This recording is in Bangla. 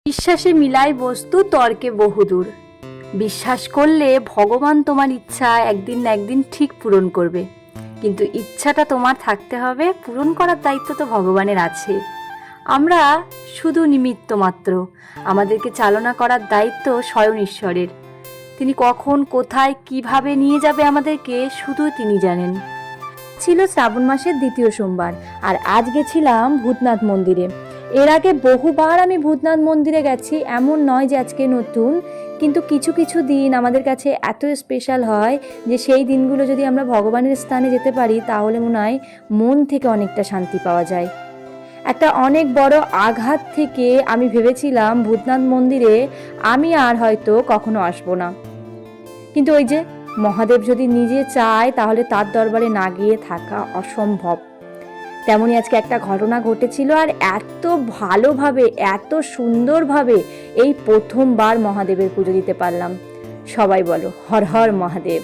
বিশ্বাসে মিলাই বস্তু তর্কে বহুদূর। বিশ্বাস করলে ভগবান তোমার ইচ্ছা একদিন না একদিন ঠিক পূরণ করবে, কিন্তু ইচ্ছাটা তোমার থাকতে হবে, পূরণ করার দায়িত্ব তো ভগবানের আছে। আমরা শুধু নিমিত্ত মাত্র, আমাদেরকে চালনা করার দায়িত্ব স্বয়ং ঈশ্বরের। তিনি কখন কোথায় কিভাবে নিয়ে যাবে আমাদেরকে শুধু তিনি জানেন। ছিল শ্রাবণ মাসের দ্বিতীয় সোমবার, আর আজ গেছিলাম ভূতনাথ মন্দিরে। এর আগে বহুবার আমি ভূতনাথ মন্দিরে গেছি, এমন নয় যে আজকে নতুন, কিন্তু কিছু কিছু দিন আমাদের কাছে এত স্পেশাল হয় যে সেই দিনগুলো যদি আমরা ভগবানের স্থানে যেতে পারি তাহলে মনে হয় মন থেকে অনেকটা শান্তি পাওয়া যায়। একটা অনেক বড় আঘাত থেকে আমি ভেবেছিলাম ভূতনাথ মন্দিরে আমি আর হয়তো কখনো আসবো না, কিন্তু ওই যে মহাদেব যদি নিজে চায় তাহলে তার দরবারে না গিয়ে থাকা অসম্ভব। তেমনই আজকে একটা ঘটনা ঘটেছিল, আর এত ভালোভাবে এত সুন্দরভাবে এই প্রথমবার মহাদেবের পুজো দিতে পারলাম। সবাই বলো হর হর মহাদেব।